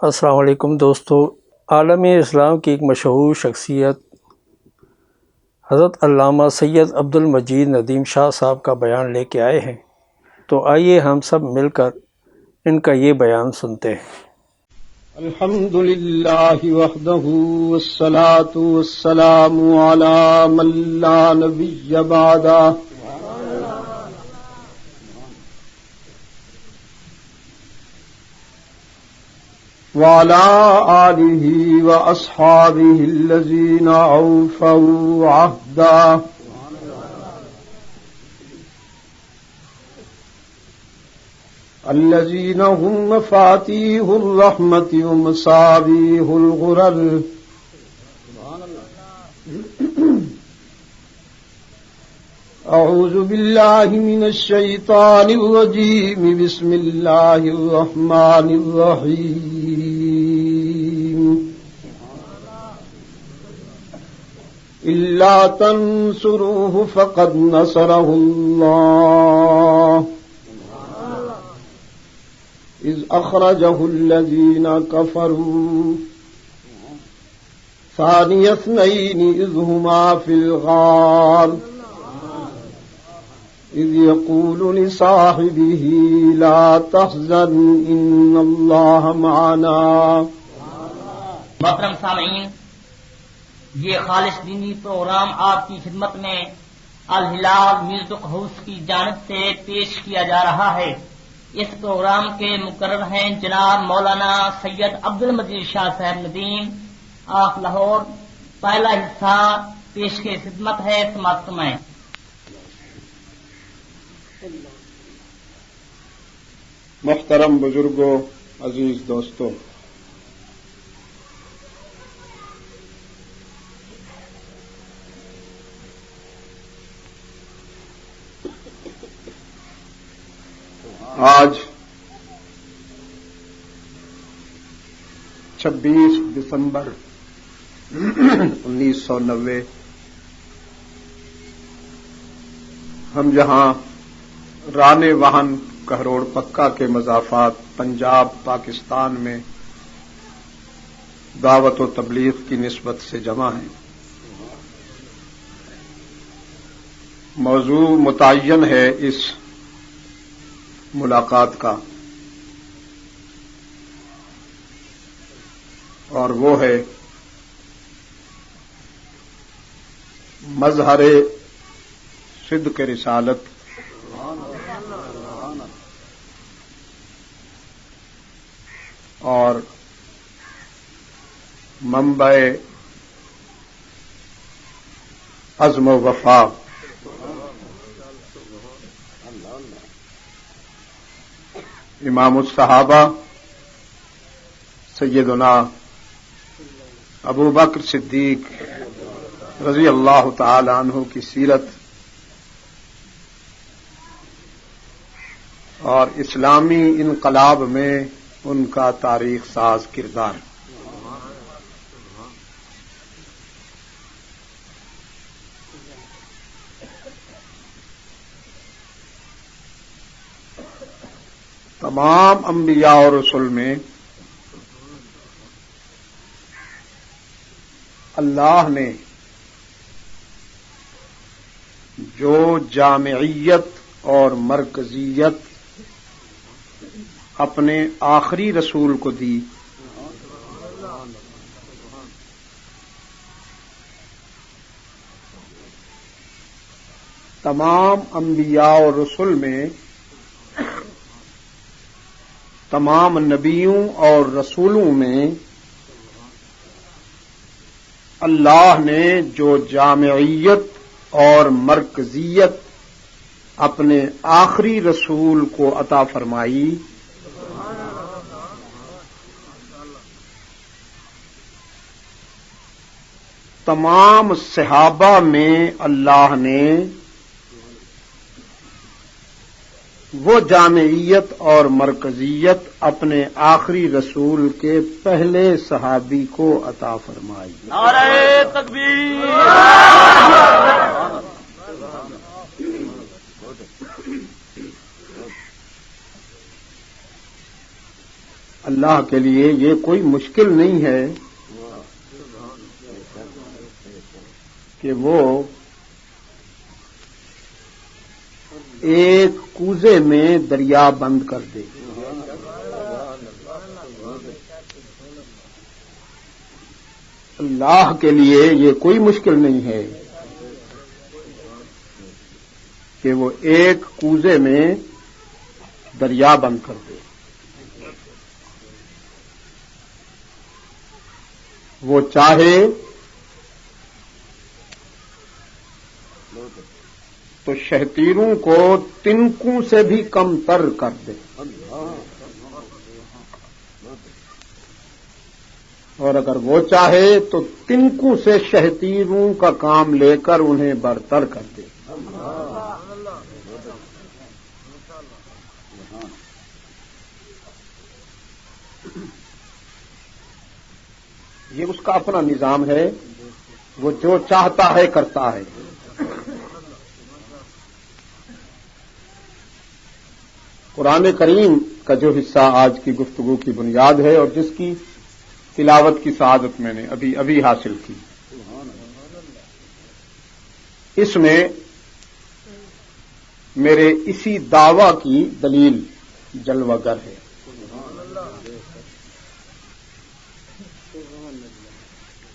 السلام علیکم دوستو، عالم اسلام کی ایک مشہور شخصیت حضرت علامہ سید عبد المجید ندیم شاہ صاحب کا بیان لے کے آئے ہیں، تو آئیے ہم سب مل کر ان کا یہ بیان سنتے ہیں۔ الحمد للہ وحدہ والصلاة والسلام علی من لا نبی بعدہ وعلى آلہ واصحابہ الذین اوفوا عہدہ الذین هم مفاتیح الرحمت ومصابیح الغرر اعوذ باللہ من الشیطان الرجیم بسم اللہ الرحمن الرحیم الا تنصروه فقد نصره اللہ اذ اخرجه الذین کفروا ثانی اثنین اذ ہما فی الغار اذ یقول لصاحبہ لا تحزن ان اللہ معنا۔ محترم سامعین، یہ خالص دینی پروگرام آپ کی خدمت میں الہلال میوزک ہاؤس کی جانب سے پیش کیا جا رہا ہے۔ اس پروگرام کے مقرر ہیں جناب مولانا سید عبد المجید شاہ صاحب ندیم آف لاہور۔ پہلا حصہ پیش کے خدمت ہے، سماعت فرمائیں۔ محترم بزرگوں، عزیز دوستوں، آج 26 دسمبر 1990 ہم جہاں رانے واہن کہروڑ پکا کے مضافات پنجاب پاکستان میں دعوت و تبلیغ کی نسبت سے جمع ہیں، موضوع متعین ہے اس ملاقات کا، اور وہ ہے مظہر صدق رسالت اور منبع عزم و وفا۔ امام الصحابہ سیدنا ابو بکر صدیق رضی اللہ تعالی عنہ کی سیرت اور اسلامی انقلاب میں ان کا تاریخ ساز کردار۔ تمام انبیاء اور رسل میں اللہ نے جو جامعیت اور مرکزیت اپنے آخری رسول کو دی، تمام انبیاء اور رسل میں تمام نبیوں اور رسولوں میں اللہ نے جو جامعیت اور مرکزیت اپنے آخری رسول کو عطا فرمائی، تمام صحابہ میں اللہ نے وہ جامعیت اور مرکزیت اپنے آخری رسول کے پہلے صحابی کو عطا فرمائی۔ نعرہ تکبیر! اللہ کے لیے یہ کوئی مشکل نہیں ہے کہ وہ ایک کوزے میں دریا بند کر دے. اللہ کے لیے یہ کوئی مشکل نہیں ہے کہ وہ ایک کوزے میں دریا بند کر دے. وہ چاہے تو شہتیروں کو تنکوں سے بھی کم تر کر دے اور اگر وہ چاہے تو تنکوں سے شہتیروں کا کام لے کر انہیں برتر کر دے. یہ اس کا اپنا نظام ہے، وہ جو چاہتا ہے کرتا ہے. قرآن کریم کا جو حصہ آج کی گفتگو کی بنیاد ہے اور جس کی تلاوت کی سعادت میں نے ابھی حاصل کی، اس میں میرے اسی دعوی کی دلیل جلوہ گر ہے.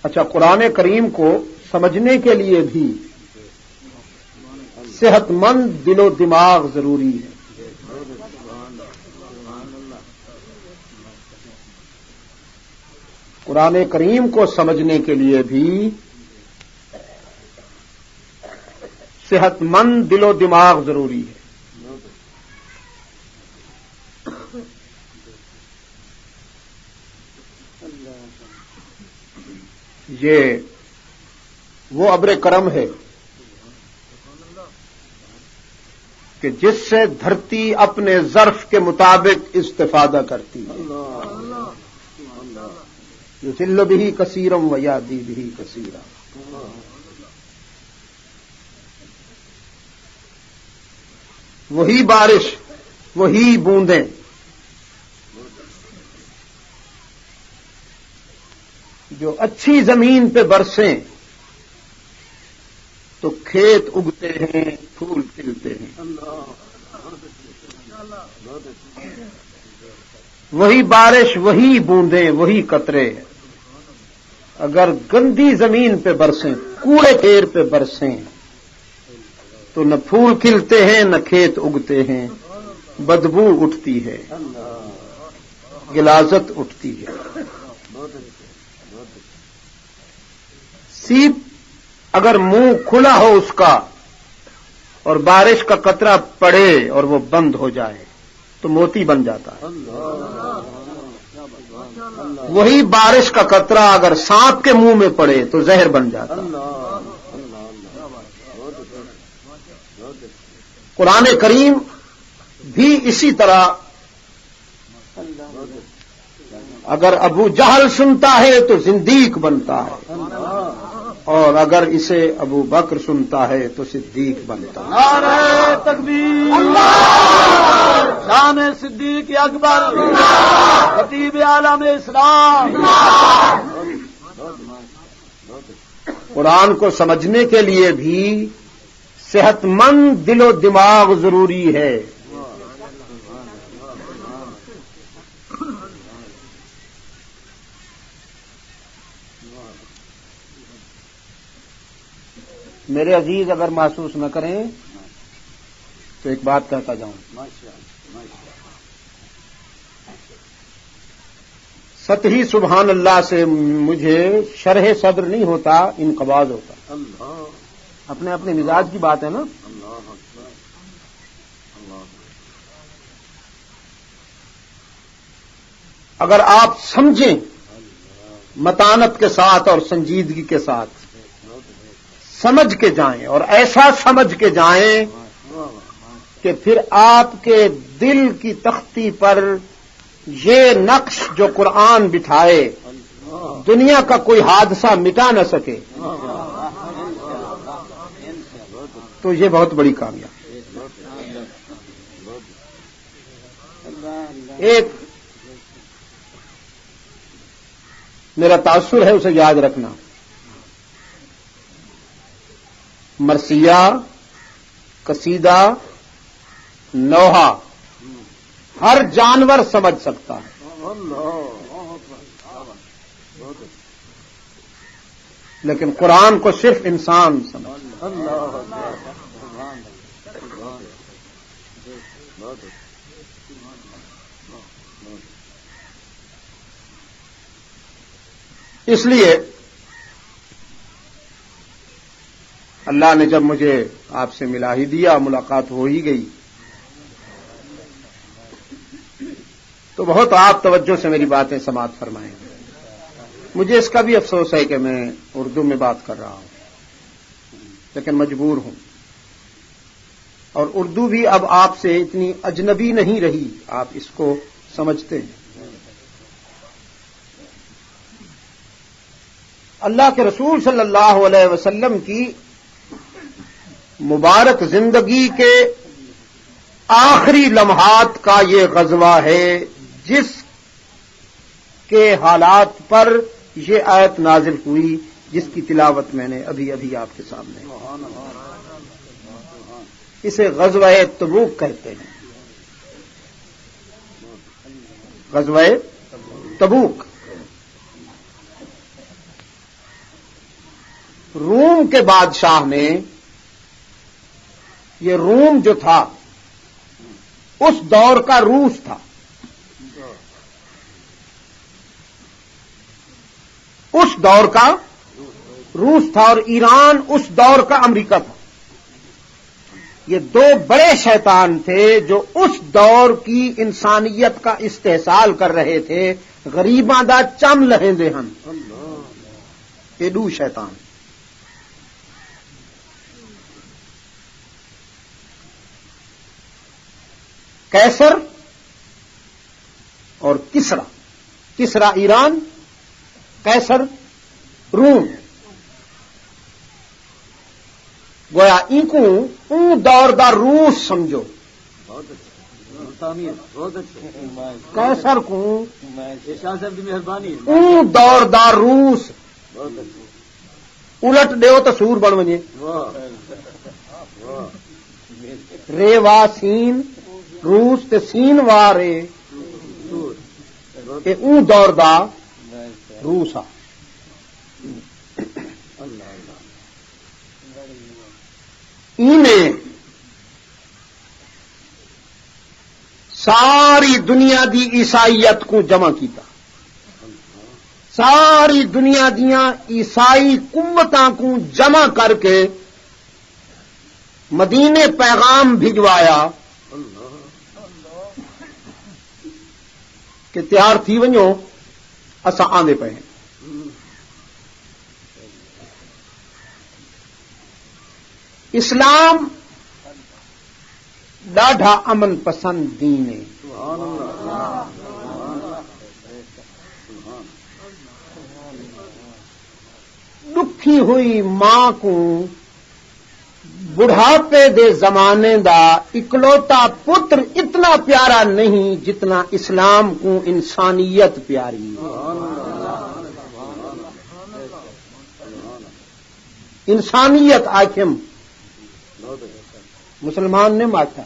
اچھا، قرآن کریم کو سمجھنے کے لیے بھی صحت مند دل و دماغ ضروری ہے. قرآن کریم کو سمجھنے کے لیے بھی صحت مند دل و دماغ ضروری ہے. یہ وہ ابر کرم ہے کہ جس سے دھرتی اپنے ظرف کے مطابق استفادہ کرتی ہے. یذل بہ کثیرا ویہدی بہ کثیرا. وہی بارش، وہی بوندیں جو اچھی زمین پہ برسیں تو کھیت اگتے ہیں، پھول کھلتے ہیں. وہی بارش، وہی بوندیں، وہی قطرے اگر گندی زمین پہ برسیں، کوڑے ڈھیر پہ برسیں تو نہ پھول کھلتے ہیں، نہ کھیت اگتے ہیں، بدبو اٹھتی ہے، غلاظت اٹھتی ہے. سیپ اگر منہ کھلا ہو اس کا اور بارش کا قطرہ پڑے اور وہ بند ہو جائے تو موتی بن جاتا ہے. وہی بارش کا قطرہ اگر سانپ کے منہ میں پڑے تو زہر بن جاتا ہے. قرآن کریم بھی اسی طرح اگر ابو جہل سنتا ہے تو زندیق بنتا ہے اور اگر اسے ابو بکر سنتا ہے تو صدیق بنتا ہے. نعرہ تکبیر، شان صدیق اکبر، خطیب عالم اسلام. قرآن کو سمجھنے کے لیے بھی صحت مند دل و دماغ ضروری ہے. میرے عزیز اگر محسوس نہ کریں تو ایک بات کہتا جاؤں. سطحی سبحان اللہ سے مجھے شرح صدر نہیں ہوتا، انقباض ہوتا. اپنے اپنے مزاج کی بات ہے نا. اگر آپ سمجھیں متانت کے ساتھ اور سنجیدگی کے ساتھ سمجھ کے جائیں اور ایسا سمجھ کے جائیں کہ پھر آپ کے دل کی تختی پر یہ نقش جو قرآن بٹھائے دنیا کا کوئی حادثہ مٹا نہ سکے تو یہ بہت بڑی کامیابی. میرا تاثر ہے اسے یاد رکھنا. مرثیہ، قصیدہ، نوحہ ہر جانور سمجھ سکتا ہے، لیکن قرآن کو صرف انسان سمجھتا ہے. اس لیے اللہ نے جب مجھے آپ سے ملا ہی دیا، ملاقات ہو ہی گئی، تو بہت آپ توجہ سے میری باتیں سماعت فرمائیں. مجھے اس کا بھی افسوس ہے کہ میں اردو میں بات کر رہا ہوں، لیکن مجبور ہوں. اور اردو بھی اب آپ سے اتنی اجنبی نہیں رہی، آپ اس کو سمجھتے ہیں. اللہ کے رسول صلی اللہ علیہ وسلم کی مبارک زندگی کے آخری لمحات کا یہ غزوہ ہے جس کے حالات پر یہ آیت نازل ہوئی جس کی تلاوت میں نے ابھی آپ کے سامنے. اسے غزوہ تبوک کہتے ہیں. غزوہ تبوک روم کے بادشاہ نے، یہ روم جو تھا اس دور کا روس تھا، اس دور کا روس تھا، اور ایران اس دور کا امریکہ تھا. یہ دو بڑے شیطان تھے جو اس دور کی انسانیت کا استحصال کر رہے تھے. غریباں دا چم لہندے ہن، یہ دو شیطان. کیسر اور کسرا، کسرا ایران، کیسر روم. گویا انکو اون دور دا روس سمجھو. کیسر کو مہربانی اون دور دا روس الٹ دیو تو سور بن وجے. رے وا سین روس تے سین وا رے، اون دور دا روس آ. انہیں ساری دنیا دی عیسائیت کو جمع کیتا، ساری دنیا دیاں عیسائی قوتاں کو جمع کر کے مدینے پیغام بھجوایا کہ تیار تھی ونجو، اساں آندے پئے ہیں. اسلام ڈاڈھا امن پسند دین ہے. دکھی ہوئی ماں کو بڑھاپے دے زمانے دا اکلوتا پتر اتنا پیارا نہیں جتنا اسلام کو انسانیت پیاری. انسانیت آخم مسلمان نے ماتا.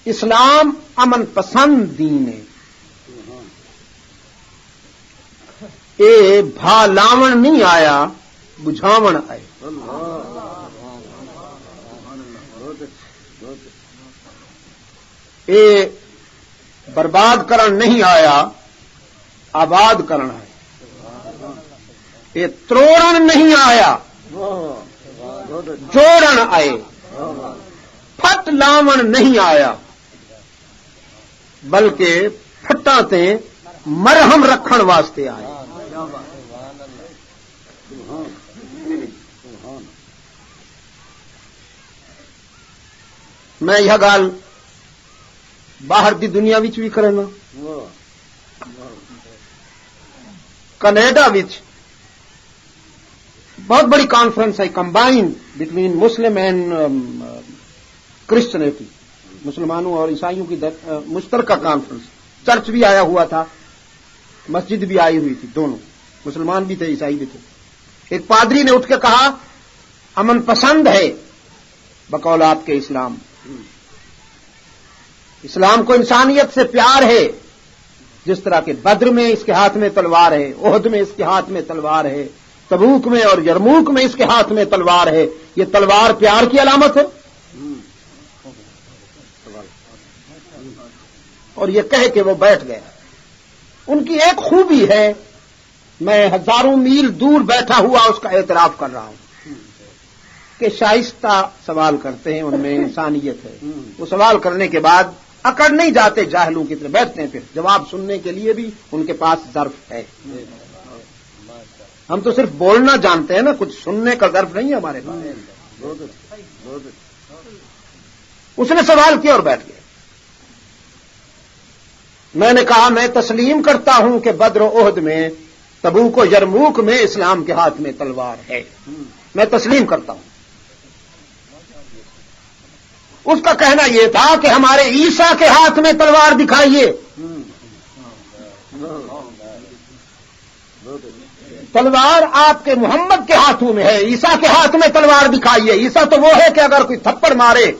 اسلام امن پسند دین ہے. اے بھا لاون نہیں آیا، بجھاون آئے. اے برباد کرن نہیں آیا، آباد کرن آئے. یہ تروڑن نہیں آیا، جوڑن آئے. پھٹ لاون نہیں آیا، بلکہ پھٹاں تے مرہم رکھن واسطے آئے. میں یہ گل باہر دی دنیا وچ بھی کرنا. کینیڈا وچ بہت بڑی کانفرنس ہے combine between Muslim and Christianity, مسلمانوں اور عیسائیوں کی مشترکہ کانفرنس. چرچ بھی آیا ہوا تھا، مسجد بھی آئی ہوئی تھی، دونوں مسلمان بھی تھے عیسائی بھی تھے. ایک پادری نے اٹھ کے کہا امن پسند ہے بقول آپ کے اسلام، اسلام کو انسانیت سے پیار ہے، جس طرح کہ بدر میں اس کے ہاتھ میں تلوار ہے، احد میں اس کے ہاتھ میں تلوار ہے، تبوک میں اور یرموک میں اس کے ہاتھ میں تلوار ہے. یہ تلوار پیار کی علامت ہے. اور یہ کہہ کے وہ بیٹھ گئے. ان کی ایک خوبی ہے، میں ہزاروں میل دور بیٹھا ہوا اس کا اعتراف کر رہا ہوں کہ شائستہ سوال کرتے ہیں، ان میں انسانیت ہے. وہ سوال کرنے کے بعد اکڑ نہیں جاتے جاہلوں کی طرح، بیٹھتے ہیں، پھر جواب سننے کے لیے بھی ان کے پاس ظرف ہے. ہم تو صرف بولنا جانتے ہیں نا، کچھ سننے کا ظرف نہیں ہے ہمارے پاس. اس نے سوال کیا اور بیٹھ گیا. میں نے کہا میں تسلیم کرتا ہوں کہ بدر و احد میں، تبوک و یرموک میں اسلام کے ہاتھ میں تلوار ہے، میں تسلیم کرتا ہوں. اس کا کہنا یہ تھا کہ ہمارے عیسیٰ کے ہاتھ میں تلوار دکھائیے. تلوار آپ کے محمد کے ہاتھوں میں ہے، عیسیٰ کے ہاتھ میں تلوار دکھائیے. عیسیٰ تو وہ ہے کہ اگر کوئی تھپڑ مارے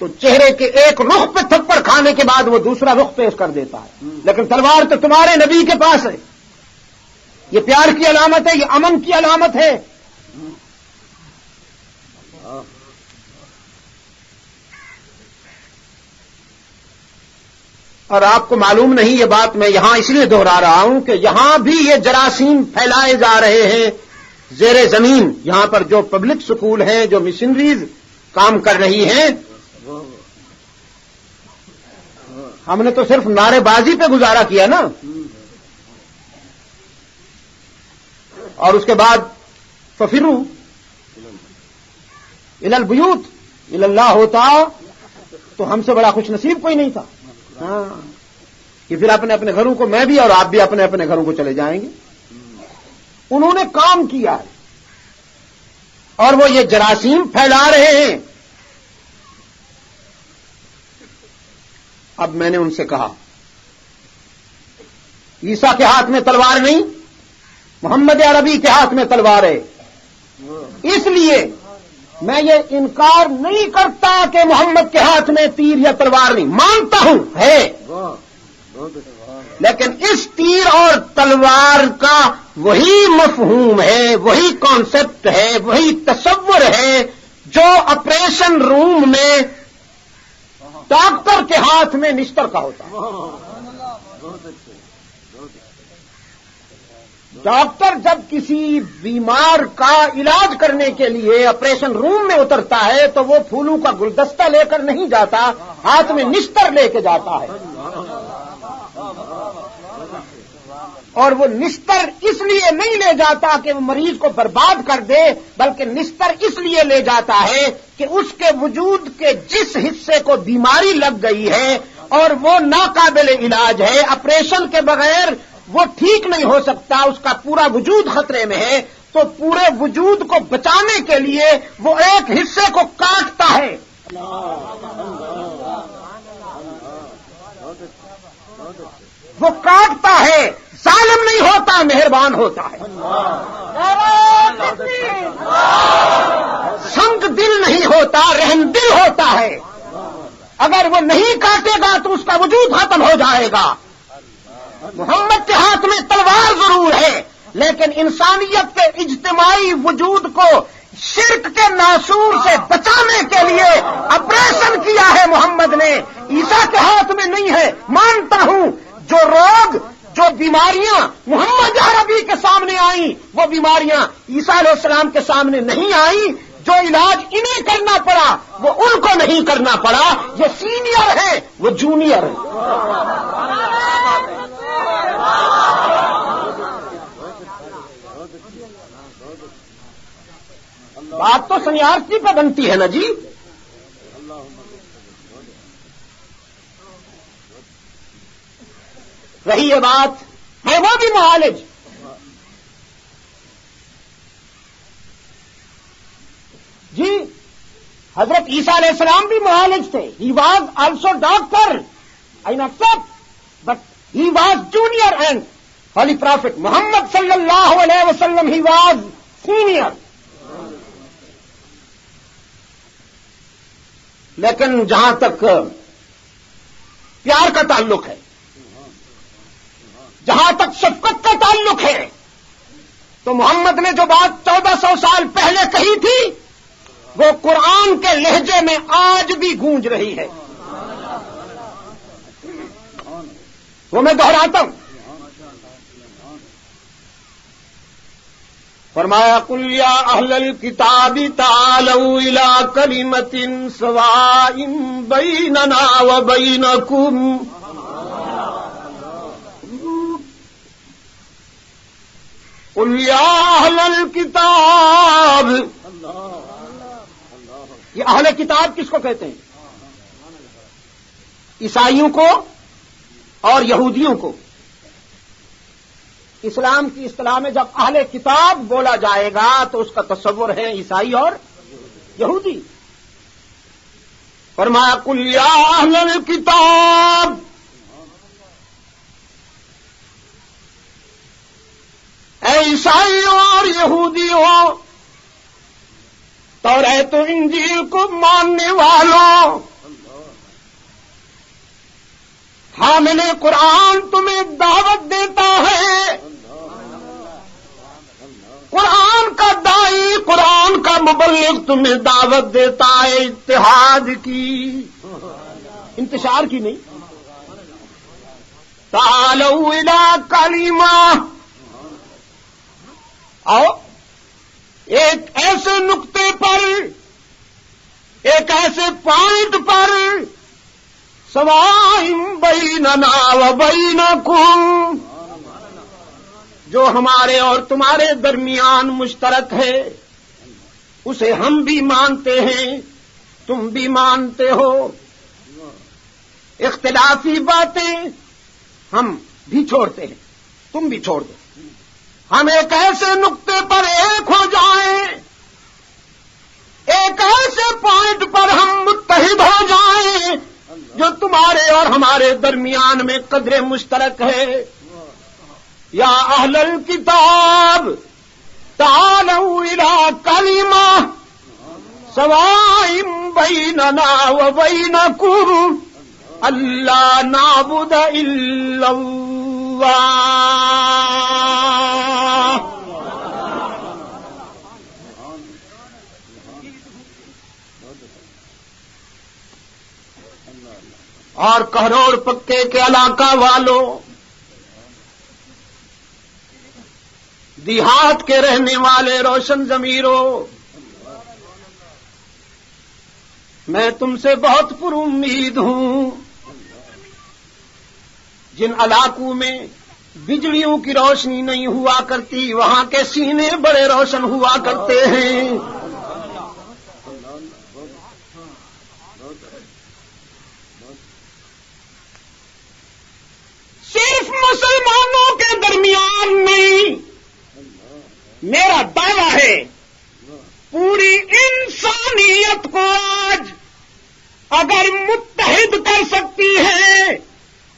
تو چہرے کے ایک رخ پہ تھپڑ کھانے کے بعد وہ دوسرا رخ پیش کر دیتا ہے، لیکن تلوار تو تمہارے نبی کے پاس ہے. یہ پیار کی علامت ہے، یہ امن کی علامت ہے. اور آپ کو معلوم نہیں، یہ بات میں یہاں اس لیے دہرا رہا ہوں کہ یہاں بھی یہ جراثیم پھیلائے جا رہے ہیں زیر زمین. یہاں پر جو پبلک سکول ہیں، جو مشنریز کام کر رہی ہیں، ہم نے تو صرف نعرے بازی پہ گزارا کیا نا. اور اس کے بعد ففروا الی البیوت الی اللہ ہوتا تو ہم سے بڑا خوش نصیب کوئی نہیں تھا. ہاں، کہ پھر اپنے اپنے گھروں کو، میں بھی اور آپ بھی اپنے اپنے گھروں کو چلے جائیں گے. انہوں نے کام کیا ہے اور وہ یہ جراثیم پھیلا رہے ہیں. اب میں نے ان سے کہا عیسیٰ کے ہاتھ میں تلوار نہیں، محمد عربی کے ہاتھ میں تلوار ہے. اس لیے میں یہ انکار نہیں کرتا کہ محمد کے ہاتھ میں تیر یا تلوار نہیں، مانتا ہوں ہے، لیکن اس تیر اور تلوار کا وہی مفہوم ہے، وہی کانسیپٹ ہے، وہی تصور ہے جو آپریشن روم میں ڈاکٹر کے ہاتھ میں نشتر کا ہوتا ہے. ڈاکٹر جب کسی بیمار کا علاج کرنے کے لیے آپریشن روم میں اترتا ہے تو وہ پھولوں کا گلدستہ لے کر نہیں جاتا، ہاتھ میں نشتر لے کے جاتا ہے. اور وہ نشتر اس لیے نہیں لے جاتا کہ وہ مریض کو برباد کر دے، بلکہ نشتر اس لیے لے جاتا ہے کہ اس کے وجود کے جس حصے کو بیماری لگ گئی ہے اور وہ ناقابل علاج ہے، آپریشن کے بغیر وہ ٹھیک نہیں ہو سکتا، اس کا پورا وجود خطرے میں ہے، تو پورے وجود کو بچانے کے لیے وہ ایک حصے کو کاٹتا ہے. وہ کاٹتا ہے، ظالم نہیں ہوتا، مہربان ہوتا ہے. سنگ دل نہیں ہوتا، رحم دل ہوتا ہے. اگر وہ نہیں کاٹے گا تو اس کا وجود ختم ہو جائے گا. محمد کے ہاتھ میں تلوار ضرور ہے، لیکن انسانیت کے اجتماعی وجود کو شرک کے ناسور سے بچانے کے لیے آپریشن کیا ہے محمد نے. عیسیٰ کے ہاتھ میں نہیں ہے. مانتا ہوں جو روگ، جو بیماریاں محمد عربی کے سامنے آئیں، وہ بیماریاں عیسیٰ علیہ السلام کے سامنے نہیں آئیں. جو علاج انہیں کرنا پڑا وہ ان کو نہیں کرنا پڑا. یہ سینئر ہے، وہ جونیئر ہے. بات تو سنیارتی پہ بنتی ہے نا جی. رہی یہ بات ہے وہ بھی معالج. جی حضرت عیسیٰ علیہ السلام بھی معالج تھے. He was also doctor. I accept. but he was junior and Holy Prophet Muhammad sallallahu alayhi wa sallam, he was senior. لیکن جہاں تک پیار کا تعلق ہے، جہاں تک شفقت کا تعلق ہے، تو محمد نے جو بات 1400 سال پہلے کہی تھی وہ قرآن کے لہجے میں آج بھی گونج رہی ہے. وہ میں دہراتا ہوں. فرمایا قل یا اہل الکتاب تعالوا الی کلمۃ سواء بیننا وبینکم قل یا اہل الکتاب. یہ اہل کتاب کس کو کہتے ہیں؟ عیسائیوں کو اور یہودیوں کو. اسلام کی اصطلاح میں جب اہل کتاب بولا جائے گا تو اس کا تصور ہے عیسائی اور یہودی. فرمایا قل یا اہل الکتاب، اے عیسائیوں اور یہودیوں، توریت و انجیل کو ماننے والوں، حامل قرآن تمہیں دعوت دیتا ہے. قرآن کا داعی، قرآن کا مبلغ تمہیں دعوت دیتا ہے اتحاد کی، انتشار کی نہیں. تعالوا الی کلمہ، آؤ ایک ایسے نقطے پر، ایک ایسے پوائنٹ پر، سواء بیننا وبینکم، جو ہمارے اور تمہارے درمیان مشترک ہے، اسے ہم بھی مانتے ہیں، تم بھی مانتے ہو. اختلافی باتیں ہم بھی چھوڑتے ہیں، تم بھی چھوڑ دو. ہم ایک ایسے نقطے پر ایک ہو جائیں، ایک ایسے پوائنٹ پر ہم متحد ہو جائیں جو تمہارے اور ہمارے درمیان میں قدر مشترک ہے. یا اہل الکتاب تعالوا الی کلمہ سواء بیننا وبینکم الا نعبد الا اللہ. اور کہروڑ پکے کے علاقہ والوں، دیہات کے رہنے والے روشن ضمیروں، میں تم سے بہت پر امید ہوں. جن علاقوں میں بجلیوں کی روشنی نہیں ہوا کرتی وہاں کے سینے بڑے روشن ہوا کرتے ہیں. صرف مسلمانوں کے درمیان نہیں، میرا دعویٰ ہے پوری انسانیت کو آج اگر متحد کر سکتی ہے،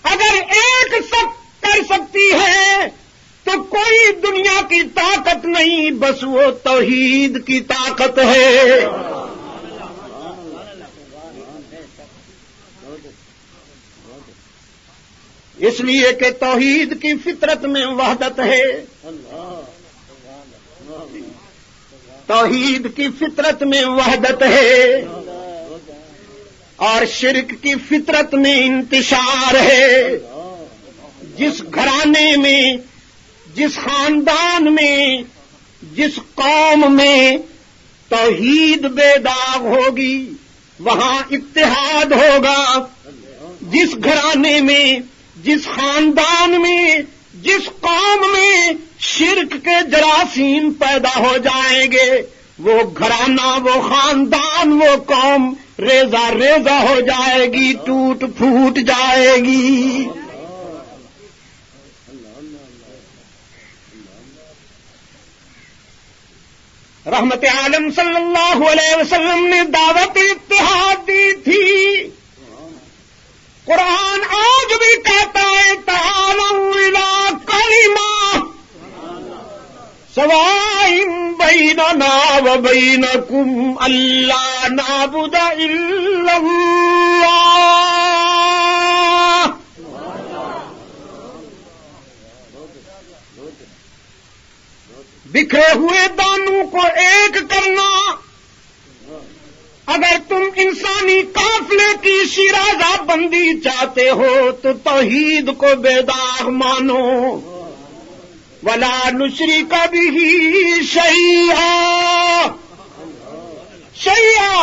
اگر ایک سب کر سکتی ہے تو کوئی دنیا کی طاقت نہیں، بس وہ توحید کی طاقت ہے. اس لیے کہ توحید کی فطرت میں وحدت ہے، توحید کی فطرت میں وحدت ہے، اور شرک کی فطرت میں انتشار ہے. جس گھرانے میں، جس خاندان میں، جس قوم میں توحید بے داغ ہوگی وہاں اتحاد ہوگا. جس گھرانے میں، جس خاندان میں، جس قوم میں شرک کے جراثیم پیدا ہو جائیں گے وہ گھرانہ، وہ خاندان، وہ قوم ریزہ ریزہ ہو جائے گی، ٹوٹ پھوٹ جائے گی. رحمت عالم صلی اللہ علیہ وسلم نے دعوت اتحاد دی تھی. قرآن آج بھی کہتا ہے وبینکم اللہ نعبد الا اللہ. بکھرے ہوئے دانوں کو ایک کرنا. اگر تم انسانی قافلے کی شیرازہ بندی چاہتے ہو تو توحید کو بے داغ مانو. ولا نشرک بہ شیئا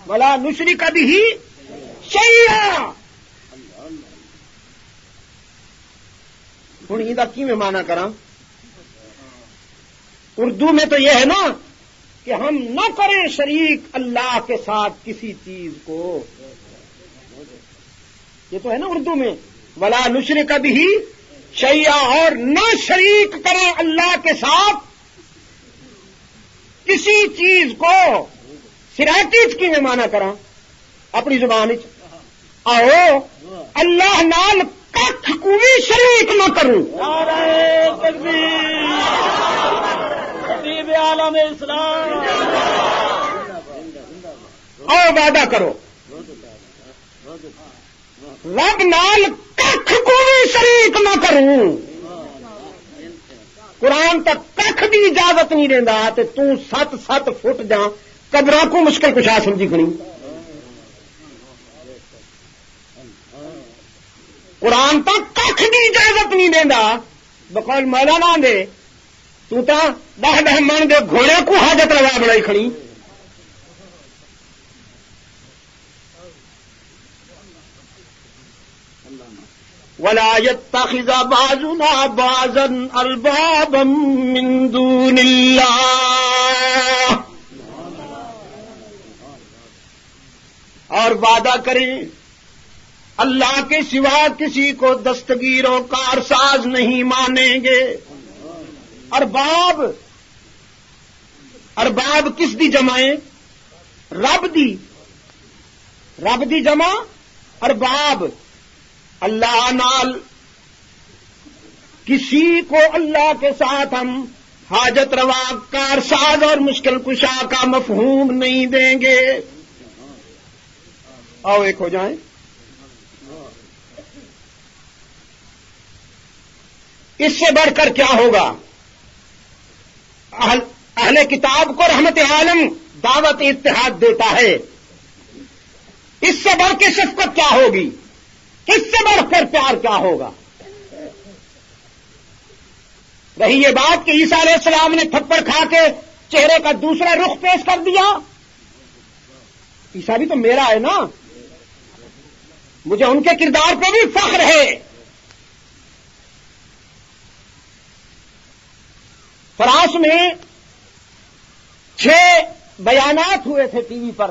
ولا نشرک بہ شیئا. ہوں یہ کیویں مانا کراں؟ اردو میں تو یہ ہے نا کہ ہم نہ کریں شریک اللہ کے ساتھ کسی چیز کو. یہ تو ہے نا اردو میں ولا نشرک بہ شیئا، اور نہ شریک کریں اللہ کے ساتھ کسی چیز کو. سرائٹی کی میں مانا کراں اپنی زبان آؤ اللہ نال کھ کو بھی شریک نہ کروں. خطیب عالم اسلام اور وعدہ کرو رب نال کھ کو بھی شریک نہ کروں. قرآن تک کھ بھی اجازت نہیں دینا تے تو 7 فٹ جا قبراں کو مشکل کشا سمجھی کھڑی. قرآن تک کھ بھی اجازت نہیں دینا بقول مولانا دے تو تا 10 من دے گھوڑے کو حاجت روا بنائی کھڑی. ولا يتخذ بعضنا بعضا اربابا من دون اللہ. اور وعدہ کریں اللہ کے سوا کسی کو دستگیر و کارساز نہیں مانیں گے. ارباب کس دی جمع ہے؟ رب دی جمع ارباب. اللہ نال کسی کو اللہ کے ساتھ ہم حاجت روا کارساز اور مشکل کشا کا مفہوم نہیں دیں گے. آؤ ایک ہو جائیں. اس سے بڑھ کر کیا ہوگا؟ اہل کتاب کو رحمت عالم دعوت اتحاد دیتا ہے. اس سے بڑھ کے شفقت کیا ہوگی؟ اس سے بڑھ کر پیار کیا ہوگا؟ رہی یہ بات کہ عیسیٰ علیہ السلام نے تھپڑ کھا کے چہرے کا دوسرا رخ پیش کر دیا. عیسیٰ بھی تو میرا ہے نا، مجھے ان کے کردار پہ بھی فخر ہے. فراس میں 6 بیانات ہوئے تھے ٹی وی پر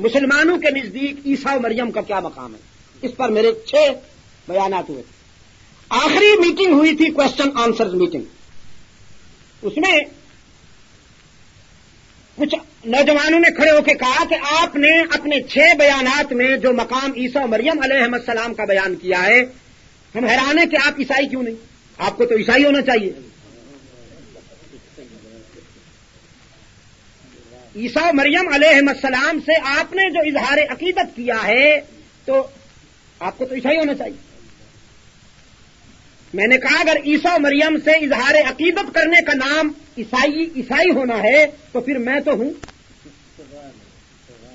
مسلمانوں کے نزدیک عیسیٰ و مریم کا کیا مقام ہے. اس پر میرے 6 بیانات ہوئے تھے. آخری میٹنگ ہوئی تھی کوشچن آنسر میٹنگ. اس میں کچھ نوجوانوں نے کھڑے ہو کے کہا کہ آپ نے اپنے 6 بیانات میں جو مقام عیسیٰ و مریم علیہ السلام کا بیان کیا ہے، ہم حیران ہیں کہ آپ عیسائی کیوں نہیں؟ آپ کو تو عیسائی ہونا چاہیے. عیسیٰ و مریم علیہ السلام سے آپ نے جو اظہار عقیدت کیا ہے تو آپ کو تو عیسائی ہونا چاہیے. میں نے کہا اگر عیسیٰ و مریم سے اظہار عقیدت کرنے کا نام عیسائی ہونا ہے تو پھر میں تو ہوں.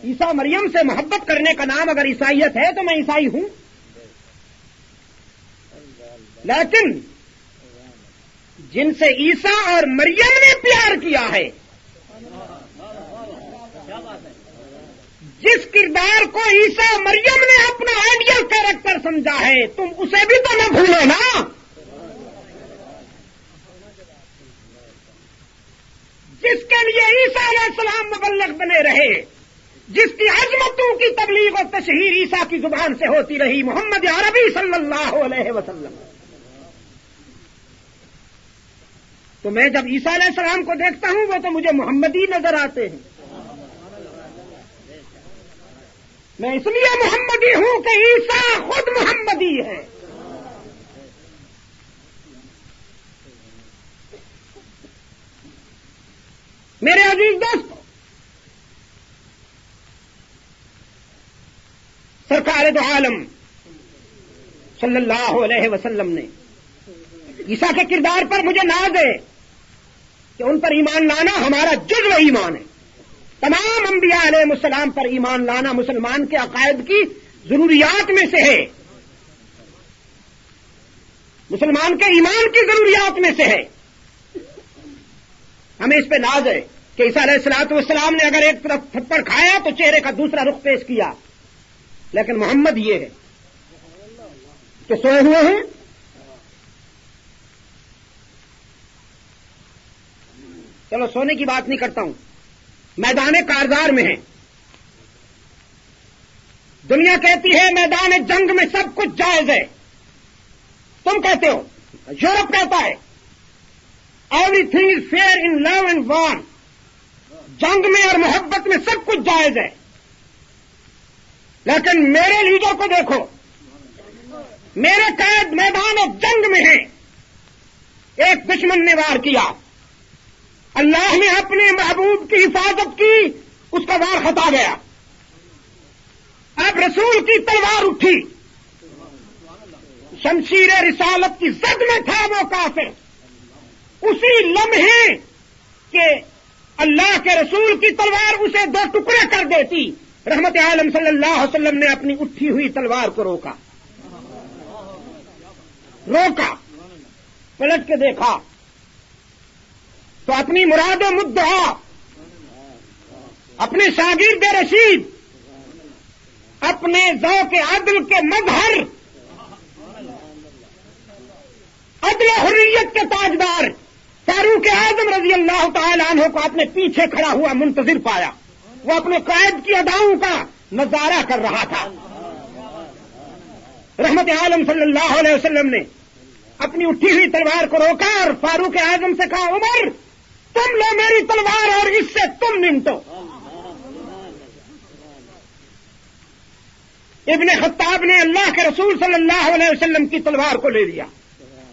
عیسیٰ و مریم سے محبت کرنے کا نام اگر عیسائیت ہے تو میں عیسائی ہوں. لیکن جن سے عیسیٰ اور مریم نے پیار کیا ہے، جس کردار کو عیسیٰ مریم نے اپنا آئیڈیل کیریکٹر سمجھا ہے، تم اسے بھی تو نہ بھولو نا. جس کے لیے عیسیٰ علیہ السلام مبلغ بنے رہے، جس کی عظمتوں کی تبلیغ و تشہیر عیسیٰ کی زبان سے ہوتی رہی، محمد عربی صلی اللہ علیہ وسلم. تو میں جب عیسیٰ علیہ السلام کو دیکھتا ہوں وہ تو مجھے محمدی نظر آتے ہیں. میں اس لیے محمدی ہوں کہ عیسیٰ خود محمدی ہے. سید عالم صلی اللہ علیہ وسلم نے عیسیٰ کے کردار پر مجھے ناز ہے کہ ان پر ایمان لانا ہمارا جزو ایمان ہے. تمام انبیاء علیہ السلام پر ایمان لانا مسلمان کے عقائد کی ضروریات میں سے ہے، مسلمان کے ایمان کی ضروریات میں سے ہے. ہمیں اس پہ ناز ہے کہ عیسیٰ علیہ الصلوۃ والسلام نے اگر ایک طرف تھپڑ کھایا تو چہرے کا دوسرا رخ پیش کیا، لیکن محمد یہ ہے کہ سوئے ہوئے ہیں. چلو سونے کی بات نہیں کرتا ہوں، میدان کارزار میں ہیں. دنیا کہتی ہے میدان جنگ میں سب کچھ جائز ہے، تم کہتے ہو، یورپ کہتا ہے everything is fair in love and war, جنگ میں اور محبت میں سب کچھ جائز ہے. لیکن میرے لیڈر کو دیکھو، میرے قائد میدان جنگ میں ہیں، ایک دشمن نے وار کیا، اللہ نے اپنے محبوب کی حفاظت کی، اس کا وار خطا گیا. اب رسول کی تلوار اٹھی، شمشیر رسالت کی زد میں تھا وہ کافر. اسی لمحے کہ اللہ کے رسول کی تلوار اسے 2 ٹکڑے کر دیتی، رحمت عالم صلی اللہ علیہ وسلم نے اپنی اٹھی ہوئی تلوار کو روکا، پلٹ کے دیکھا تو اپنی مراد و مدعا، اپنے شاگرد رشید، اپنے ذوق عدل کے مظہر، عدل و حریت کے تاجدار فاروق اعظم رضی اللہ تعالی عنہ کو اپنے پیچھے کھڑا ہوا منتظر پایا. وہ اپنے قائد کی اداؤں کا نظارہ کر رہا تھا. رحمت عالم صلی اللہ علیہ وسلم نے اپنی اٹھی ہوئی تلوار کو روکا اور فاروق اعظم سے کہا، عمر تم لو میری تلوار اور اس سے تم نمٹو. ابن خطاب نے اللہ کے رسول صلی اللہ علیہ وسلم کی تلوار کو لے لیا،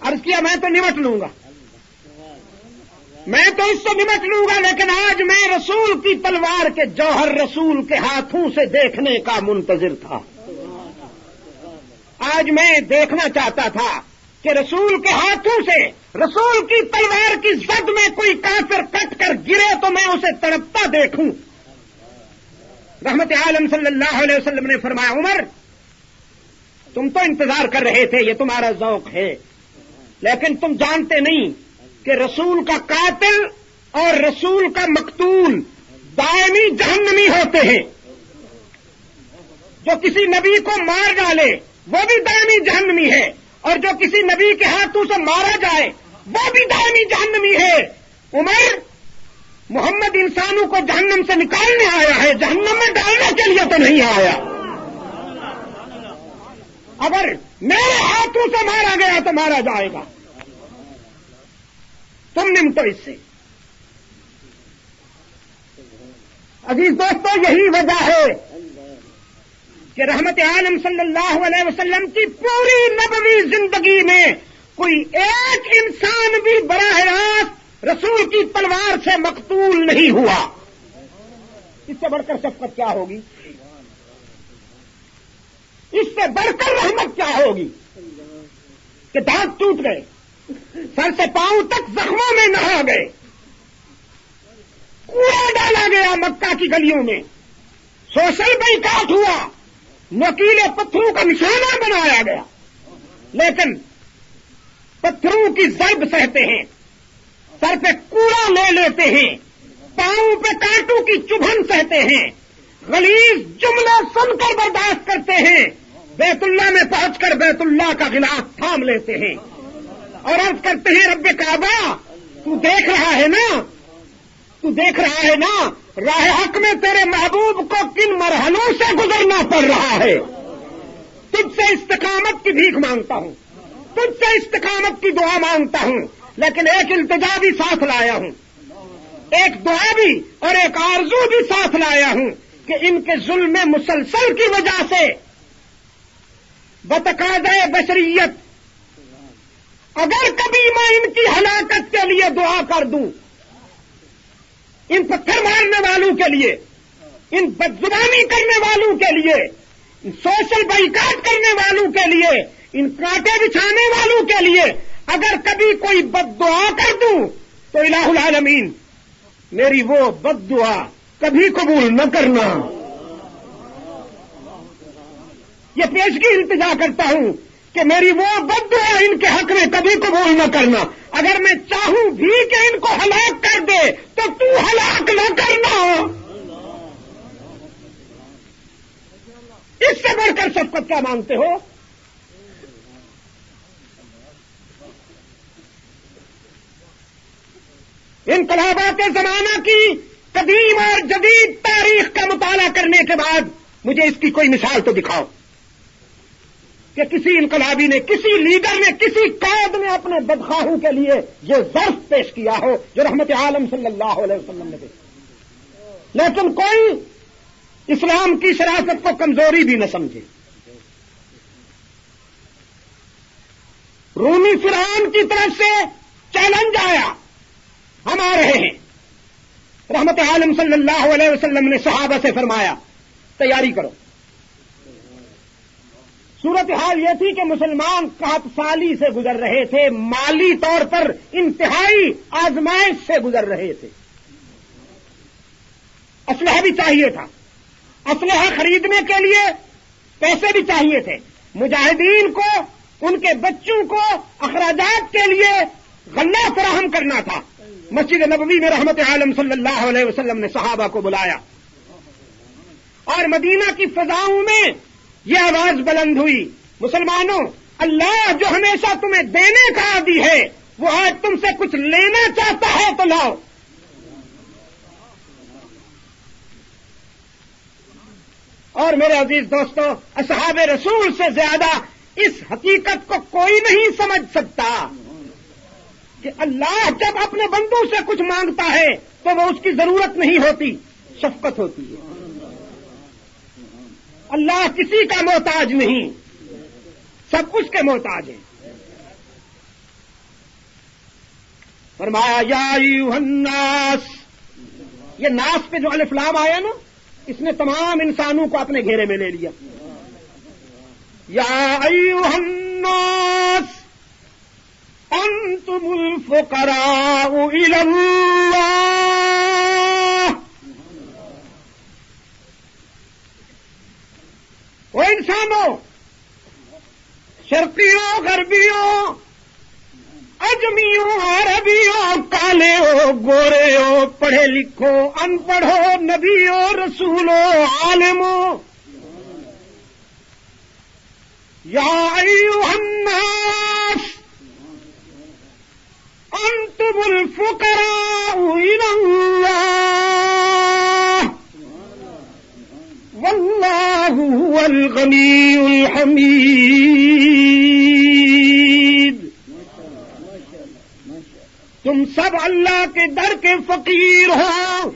عرض کیا میں تو نمٹ لوں گا، میں تو اس سے نمٹ لوں گا، لیکن آج میں رسول کی تلوار کے جوہر رسول کے ہاتھوں سے دیکھنے کا منتظر تھا. آج میں دیکھنا چاہتا تھا کہ رسول کے ہاتھوں سے، رسول کی تلوار کی زد میں کوئی کافر کٹ کر گرے تو میں اسے تڑپتا دیکھوں. رحمت عالم صلی اللہ علیہ وسلم نے فرمایا، عمر تم تو انتظار کر رہے تھے، یہ تمہارا ذوق ہے، لیکن تم جانتے نہیں کہ رسول کا قاتل اور رسول کا مقتول دائمی جہنمی ہوتے ہیں. جو کسی نبی کو مار ڈالے وہ بھی دائمی جہنمی ہے، اور جو کسی نبی کے ہاتھوں سے مارا جائے وہ بھی دائمی جہنمی ہے. عمر محمد انسانوں کو جہنم سے نکالنے آیا ہے، جہنم میں ڈالنے کے لیے تو نہیں آیا. اگر میرے ہاتھوں سے مارا گیا تو مارا جائے گا، تم نمٹو اس سے. عزیز دوستو، یہی وجہ ہے کہ رحمت عالم صلی اللہ علیہ وسلم کی پوری نبوی زندگی میں کوئی ایک انسان بھی براہ راست رسول کی تلوار سے مقتول نہیں ہوا. اس سے بڑھ کر شفقت کیا ہوگی؟ اس سے بڑھ کر رحمت کیا ہوگی کہ دانت ٹوٹ گئے، سر سے پاؤں تک زخموں میں نہا گئے، کوڑا ڈالا گیا مکہ کی گلیوں میں، سوشل بائیکاٹ ہوا، نوکیلے پتھروں کا نشانہ بنایا گیا، لیکن پتھروں کی ضرب سہتے ہیں، سر پہ کوڑا لے لیتے ہیں، پاؤں پہ کانٹوں کی چبھن سہتے ہیں، غلیظ جملے سن کر برداشت کرتے ہیں، بیت اللہ میں پہنچ کر بیت اللہ کا غلاف تھام لیتے ہیں اور عرض کرتے ہیں، رب کعبہ تو دیکھ رہا ہے نا، تو دیکھ رہا ہے نا راہ حق میں تیرے محبوب کو کن مرحلوں سے گزرنا پڑ رہا ہے. تجھ سے استقامت کی بھیک مانگتا ہوں، تجھ سے استقامت کی دعا مانگتا ہوں، لیکن ایک التجا بھی ساتھ لایا ہوں، ایک دعا بھی اور ایک آرزو بھی ساتھ لایا ہوں کہ ان کے ظلم مسلسل کی وجہ سے بتقاضۂ بشریت اگر کبھی میں ان کی ہلاکت کے لیے دعا کر دوں، ان پتھر مارنے والوں کے لیے، ان بدزبانی کرنے والوں کے لیے، سوشل بائیکاٹ کرنے والوں کے لیے، ان کانٹے بچھانے والوں کے لیے اگر کبھی کوئی بد دعا کر دوں تو الہ العالمین میری وہ بد دعا کبھی قبول نہ کرنا۔ یہ پیشگی التجا کرتا ہوں کہ میری وہ بد دعا ان کے حق میں کبھی قبول نہ کرنا۔ اگر میں چاہوں بھی کہ ان کو ہلاک کر دے تو ہلاک نہ کرنا۔ اس سے بڑھ کر شفقت کیا مانگتے ہو؟ انقلابات زمانہ کی قدیم اور جدید تاریخ کا مطالعہ کرنے کے بعد مجھے اس کی کوئی مثال تو دکھاؤ کہ کسی انقلابی نے، کسی لیڈر نے، کسی قائد نے اپنے بدخواہوں کے لیے یہ ظرف پیش کیا ہو جو رحمت عالم صلی اللہ علیہ وسلم نے دی۔ لیکن کوئی اسلام کی شرافت کو کمزوری بھی نہ سمجھے۔ رومی فرعون کی طرف سے چیلنج آیا، ہم آ رہے ہیں۔ رحمت عالم صلی اللہ علیہ وسلم نے صحابہ سے فرمایا تیاری کرو۔ صورتحال یہ تھی کہ مسلمان قحط سالی سے گزر رہے تھے، مالی طور پر انتہائی آزمائش سے گزر رہے تھے، اسلحہ بھی چاہیے تھا، اسلحہ خریدنے کے لیے پیسے بھی چاہیے تھے، مجاہدین کو، ان کے بچوں کو اخراجات کے لیے غلہ فراہم کرنا تھا۔ مسجد نبوی میں رحمت عالم صلی اللہ علیہ وسلم نے صحابہ کو بلایا اور مدینہ کی فضاؤں میں یہ آواز بلند ہوئی، مسلمانوں، اللہ جو ہمیشہ تمہیں دینے کا عادی ہے وہ آج تم سے کچھ لینا چاہتا ہے تو لاؤ۔ اور میرے عزیز دوستو، اصحاب رسول سے زیادہ اس حقیقت کو کوئی نہیں سمجھ سکتا کہ اللہ جب اپنے بندوں سے کچھ مانگتا ہے تو وہ اس کی ضرورت نہیں ہوتی، شفقت ہوتی ہے۔ اللہ کسی کا محتاج نہیں، سب اس کے محتاج ہیں۔ فرمایا یا ایھا الناس، یہ ناس پہ جو الف لام آیا نا، اس نے تمام انسانوں کو اپنے گھیرے میں لے لیا۔ یا ایھا الناس انتم الفقراء الی اللہ، وہ انسانوں، شرقیوں، غربیوں، اجمیوں، عربیوں، کالے ہو، گورے ہو، پڑھے لکھو، ان پڑھ ہو، نبی ہو، رسول ہو، عالم ہو، یا ایھا الناس انتم الفقراء الی اللہ واللہ هو الغنی الحمید۔ تم سب اللہ کے در کے فقیر ہو،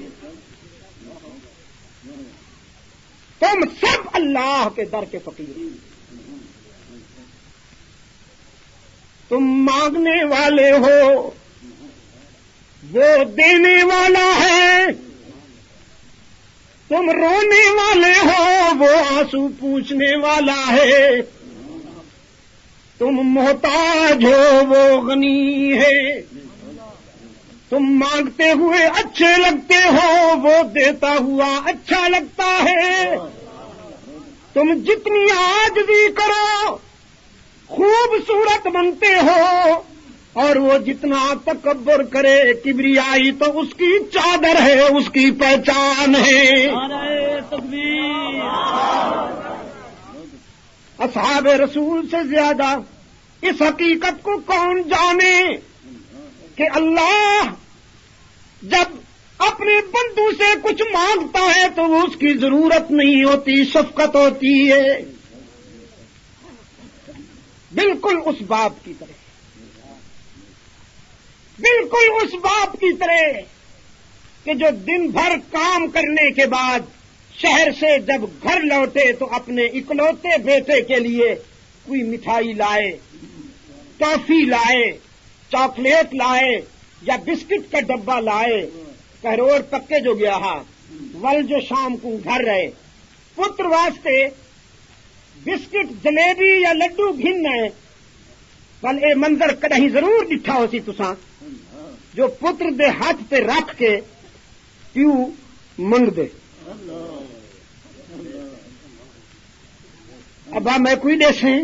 تم سب اللہ کے در کے فقیر ہو، تم مانگنے والے ہو، وہ دینے والا ہے، تم رونے والے ہو، وہ آنسو پوچھنے والا ہے، تم محتاج ہو، وہ غنی ہے، تم مانگتے ہوئے اچھے لگتے ہو، وہ دیتا ہوا اچھا لگتا ہے، تم جتنی عاجزی کرو خوبصورت بنتے ہو، اور وہ جتنا تکبر کرے، کبریائی تو اس کی چادر ہے، اس کی پہچان ہے۔ نعرہ تکبیر۔ اصحاب رسول سے زیادہ اس حقیقت کو کون جانے کہ اللہ جب اپنے بندوں سے کچھ مانگتا ہے تو وہ اس کی ضرورت نہیں ہوتی، شفقت ہوتی ہے، بالکل اس باپ کی طرح، بالکل اس باپ کی طرح کہ جو دن بھر کام کرنے کے بعد شہر سے جب گھر لوٹے تو اپنے اکلوتے بیٹے کے لیے کوئی مٹھائی لائے، ٹافی لائے، چاکلیٹ لائے یا بسکٹ کا ڈبہ لائے، کہروڑ پکے جو گیا ہاں ول جو شام کو گھر رہے، پتر واسطے بسکٹ جلیبی یا لڈو گھن ہے پل اے منظر کدی ضرور ڈٹھا ہو سی تساں جو پتر دے ہاتھ تے رکھ کے پیو منگ دے ابا میں کوئی دے سیں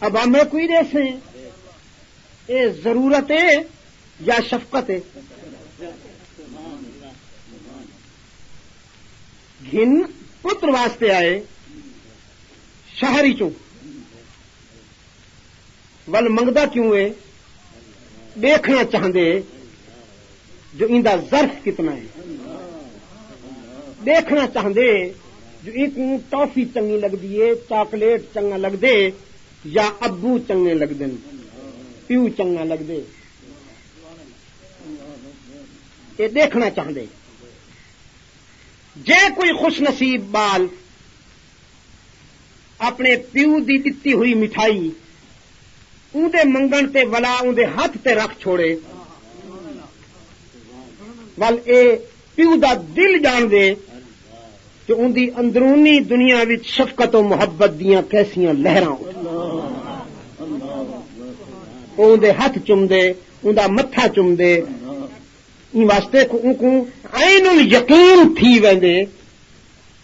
ابا میں کوئی دے سیں اے ضرورت ہے یا شفقت ہے گھن پتر واسطے آئے شہری چوں ول منگدا کیوں ہے دیکھنا چاہندے جو اندا ظرف کتنا ہے دیکھنا چاہندے جو ایک ٹافی چنگی لگدی ہے چاکلیٹ چنگا لگدے یا ابو چنگے لگدے پیو چنگا لگدے یہ دیکھنا چاہندے جے کوئی خوش نصیب بال اپنے پیو دی دتی ہوئی مٹھائی اندے منگن تے ولا اندے ہاتھ تے رکھ چھوڑے ول اے پیو دا دل جان دے کہ اندی اندرونی دنیا وچ شفقت و محبت دیاں کیسیاں لہراں اندے ہاتھ چم دے اندا متھا چم دے ان واسطے کو عین الیقین تھی ویندے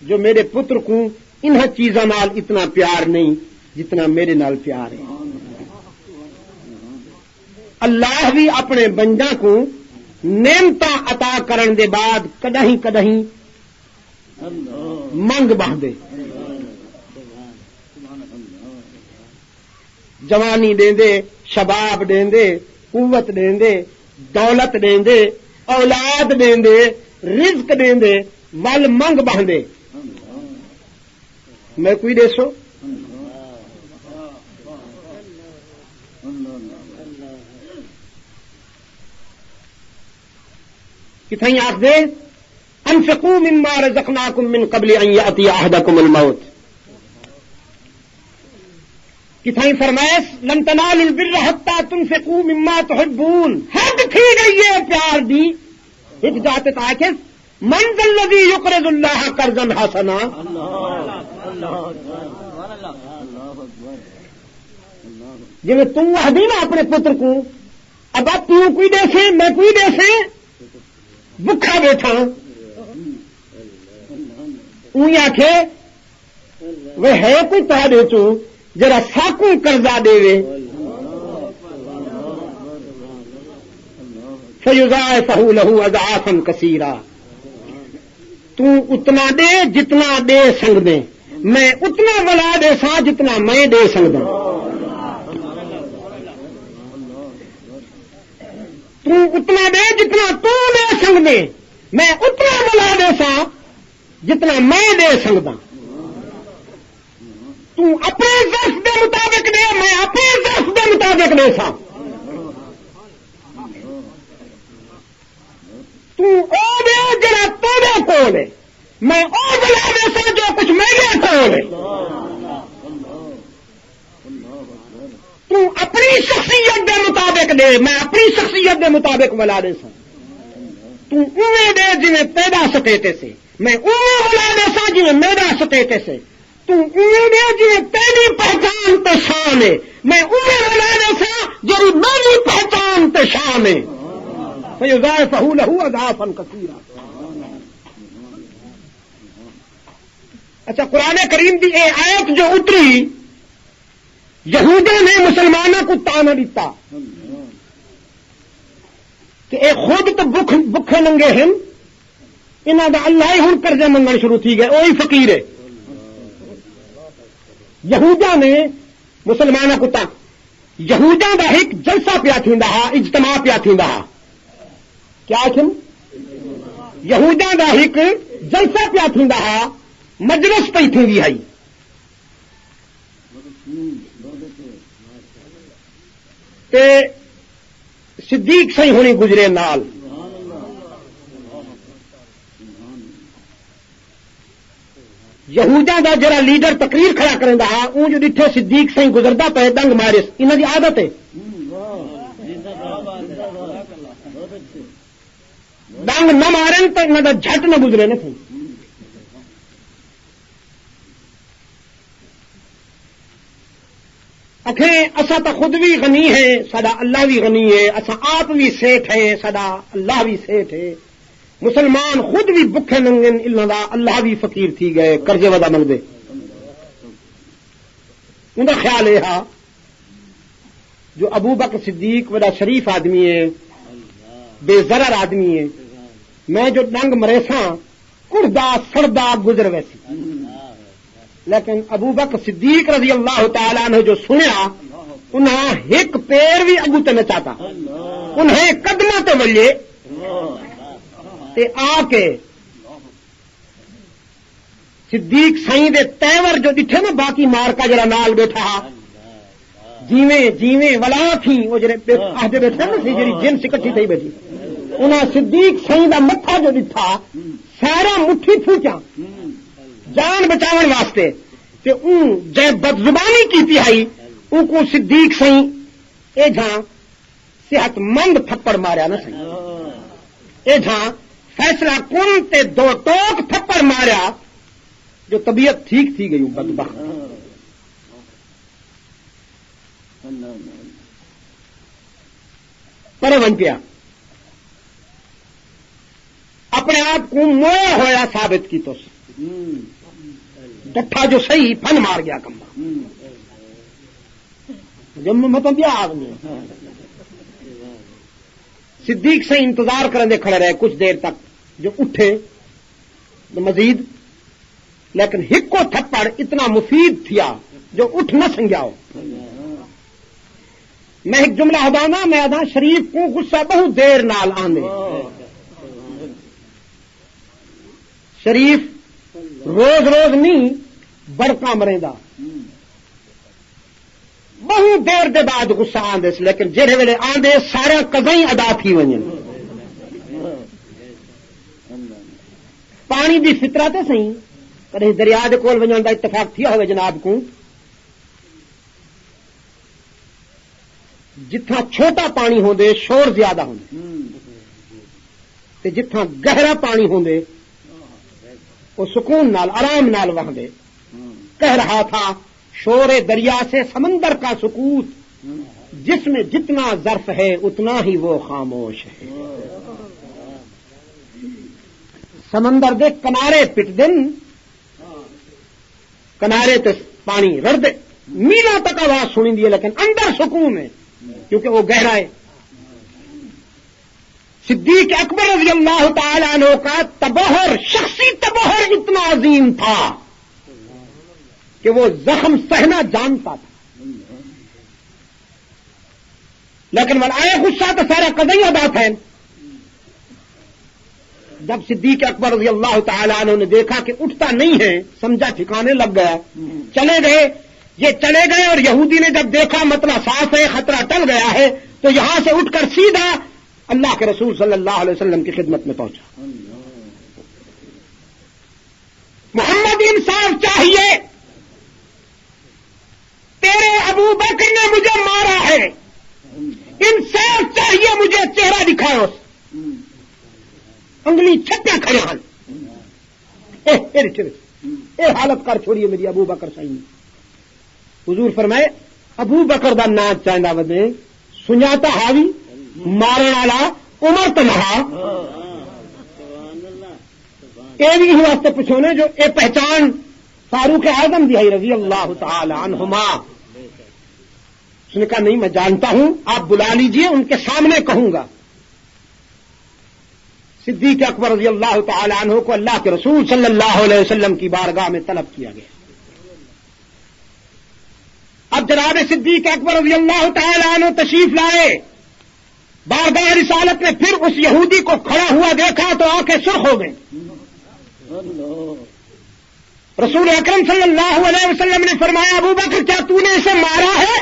جو میرے پتر کو انہاں چیزاں نال اتنا پیار نہیں جتنا میرے نال پیار ہے اللہ بھی اپنے بندہ کو نعمتاں عطا کرن دے بعد کدہیں منگ بہدے جوانی دیندے شباب دیندے قوت دیندے دولت دیندے اولاد دیندے رزق دیندے ول منگ بہدے میں کوئی دے سو کتھائیں آخ دے انفقوا مما رزقناکم من قبل ان یأتی احدکم الموت کتھائیں فرمائش لن تنالوا البر حتى تنفقوا مما تحبون حد تھی گئی ہے پیار دی ایک ذات تاکس من ذا الذی یقرض اللہ قرضا حسنا جی میں تم وحدی نا اپنے پتر کو ابا تم کوئی دے سے میں کوئی دے سے بکھا بیٹھا اونی آکھے وہ ہے کوئی تا دے چوں جرا ساکوں قرضہ دے وے فیضاعفہ لہ اضعافا کثیرا تو اتنا دے جتنا دے سنگ دے میں اتنا ولا دے سا جتنا میں دے سنگ دوں تو اتنا دے جتنا تو دے سنگ دے میں اتنا ولا دے سا جتنا میں دے سنگ دوں تو اپنے ظرف دے مطابق دے میں اپنے ظرف دے مطابق دے سا تو او دے جڑا تیرے کول ہے میں او بلا دے سا جو کچھ میرے کول ہے تو اپنی شخصیت دے مطابق دے میں اپنی شخصیت دے مطابق بلا دے سا تو اوے دے جویں پیدا سٹیتے سے میں اوے بلا دے سا جویں میرا سٹیتے سے تو اوے دے جویں تیری پہچان تے شان ہے میں اوے بلا دے سا جو میری پہچان تے شان ہے فیضاعفہ لہ اضعافا کثیرا اچھا قرآن کریم دی اے آیت جو اتری یہودوں نے مسلمانوں کو تانا دیتا کہ اے خود تو بکھے ننگے ہیں انہاں دا اللہ ہی ہن قرضے منگن شروع تھی گئے وہی فقیر ہے یہوداں نے مسلمانوں کو تا یہوداں دا ایک جلسہ پیا تھیندا ہا اجتماع پیا تھیندا ہا کیا کھن یہوداں دا ایک جلسہ پیا تھیندا ہا مجلس پئی تھیندی ہائی تے صدیق سہی ہونی گزرے نال یہوداں دا جڑا لیڈر تقریر کھڑا کرندا ہا اون جو ڈٹھے صدیق سہی گزردا پے دنگ مارے انہاں دی عادت ہے ڈنگ نہ مارن تو انہوں کا جھٹ نہ گزرے نہ تھی اکھیں اسا تو خود بھی غنی ہے سدا اللہ بھی غنی ہے اسا آپ بھی سیٹھ ہے سدا اللہ بھی سیٹھ ہے مسلمان خود بھی بکھے ننگن اللہ بھی فقیر تھی گئے قرضے ودا منگ دے ان کا خیال یہ ہے جو ابو بکر صدیق بڑا شریف آدمی ہے بے ضرر آدمی ہے میں جو ڈنگ مریساں کڑدا سڑدا گزر ویسی لیکن ابو بکر صدیق رضی اللہ تعالیٰ نے جو سنیا انہیں ایک پیر بھی اگو تے نہ چاہتا انہیں قدمہ تے ولے تے آ کے صدیق سائیں دے تیور جو ڈٹھے نا باقی مار کا جڑا نال بیٹھا جیویں جیویں ولا تھی وہ جڑے آہدے بیٹھے نا سی جڑی جنس اکٹھی تھی بیٹھی انہیں صدیق سائیں دا متھا جو ڈٹھا سارا مٹھی پھوٹا جان بچاون واسطے تے اون جے بدزبانی کی تہائی ان کو صدیق سائیں اے جہاں صحت مند تھپڑ ماریا نہ سہی اے جہاں فیصلہ کن تے دو ٹوک تھپڑ ماریا جو طبیعت ٹھیک تھی گئی بدبخت پر ون پیا اپنے آپ کو موہ ہویا ثابت کی تو ڈٹھا جو صحیح پھن مار گیا کمبا جب مطلب دیا آدمی صدیق سے انتظار کرنے کھڑے رہے کچھ دیر تک جو اٹھے مزید لیکن ہکو تھپڑ اتنا مفید تھیا جو اٹھ نہ سنگیا ہو میں ایک جملہ ہدانا میں ادا شریف کو غصہ بہت دیر نال آنے شریف روز روز نہیں بڑکا مریندا بہت دیر دے بعد غصہ آندے لیکن جہے ویلے آندے سارا قضائیں ادا تھی ونجن پانی دی فطرت ہے صحیح کدی دریا دے کول ونجن دا اتفاق تھیا ہوئے جناب کو جتھاں چھوٹا پانی ہوندے شور زیادہ ہوندے تے جتھاں گہرا پانی ہوندے وہ سکون نال آرام نال وہدے کہہ رہا تھا شور دریا سے سمندر کا سکوت جس میں جتنا ظرف ہے اتنا ہی وہ خاموش ہے سمندر دے کنارے پٹ دن کنارے تے پانی رڑ دے میلا تک آواز سنی دی لیکن اندر سکون ہے کیونکہ وہ گہرا ہے صدیق اکبر رضی اللہ تعالی عنہ کا تبہر شخصی تبہر اتنا عظیم تھا کہ وہ زخم سہنا جانتا تھا لیکن آئے غصہ تو سارا قضائی ادا ہے جب صدیق اکبر رضی اللہ تعالی عنہ نے دیکھا کہ اٹھتا نہیں ہے سمجھا ٹھکانے لگ گیا چلے گئے یہ چلے گئے اور یہودی نے جب دیکھا مطلب صاف ہے خطرہ ٹل گیا ہے تو یہاں سے اٹھ کر سیدھا اللہ کے رسول صلی اللہ علیہ وسلم کی خدمت میں پہنچا محمد انصاف چاہیے تیرے ابو بکر نے مجھے مارا ہے انصاف چاہیے مجھے چہرہ دکھاؤ انگلی چھٹیاں کھڑے اے حالت کر چھوڑیے میری ابو بکر صحیح حضور فرمائے ابو بکر دا نام چاہتا ودے سنجاتا حاوی مارن والا عمر تو نہا یہ بھی واسطے پوچھونے جو اے پہچان فاروق اعظم دی رضی اللہ تعالی عنہما اس نے کہا نہیں میں جانتا ہوں آپ بلا لیجئے ان کے سامنے کہوں گا صدیق اکبر رضی اللہ تعالی عنہ کو اللہ کے رسول صلی اللہ علیہ وسلم کی بارگاہ میں طلب کیا گیا اب جناب صدیق اکبر رضی اللہ تعالی عنہ تشریف لائے بارگاہ رسالت میں پھر اس یہودی کو کھڑا ہوا دیکھا تو آنکھیں سرخ ہو گئی رسول اکرم صلی اللہ علیہ وسلم نے فرمایا ابو بکر کیا تو نے اسے مارا ہے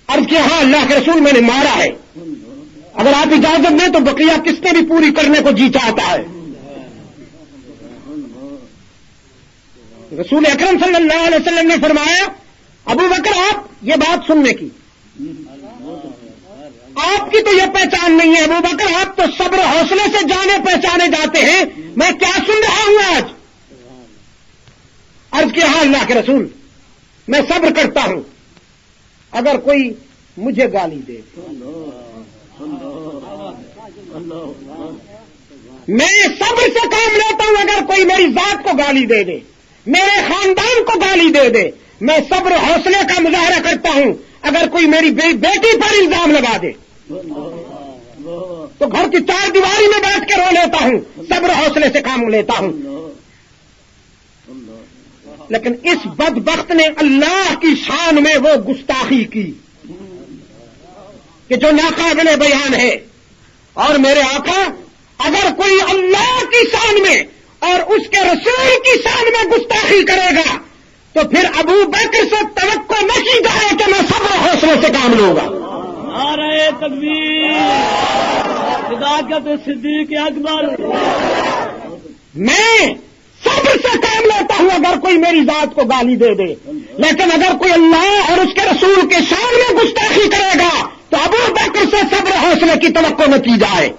عرض کیا ہاں اللہ کے رسول میں نے مارا ہے اگر آپ اجازت دیں تو بقیہ کس نے بھی پوری کرنے کو جی چاہتا ہے رسول اکرم صلی اللہ علیہ وسلم نے فرمایا ابو بکر آپ یہ بات سننے کی آپ کی تو یہ پہچان نہیں ہے ابو بکر آپ تو صبر و حوصلے سے جانے پہچانے جاتے ہیں میں کیا سن رہا ہوں آج عرض کیا ہاں اللہ کے رسول میں صبر کرتا ہوں اگر کوئی مجھے گالی دے، میں صبر سے کام لیتا ہوں اگر کوئی میری ذات کو گالی دے دے، میرے خاندان کو گالی دے دے، میں صبر و حوصلے کا مظاہرہ کرتا ہوں اگر کوئی میری بیٹی پر الزام لگا دے تو گھر کی چار دیواری میں بیٹھ کے رو لیتا ہوں، صبر و حوصلے سے کام لیتا ہوں۔ لیکن اس بدبخت نے اللہ کی شان میں وہ گستاخی کی کہ جو ناقابل بیان ہے۔ اور میرے آقا اگر کوئی اللہ کی شان میں اور اس کے رسول کی شان میں گستاخی کرے گا تو پھر ابو بکر سے توقع نہ کی جائے کہ میں صبر و حوصلے سے کام لوں گا۔ نعرہ تکبیر، صداقت صدیق اکبر۔ میں صبر سے کام لیتا ہوں اگر کوئی میری ذات کو گالی دے دے، لیکن اگر کوئی اللہ اور اس کے رسول کے شان میں گستاخی کرے گا تو ابو بکر سے صبر و حوصلے کی توقع نہ کی جائے۔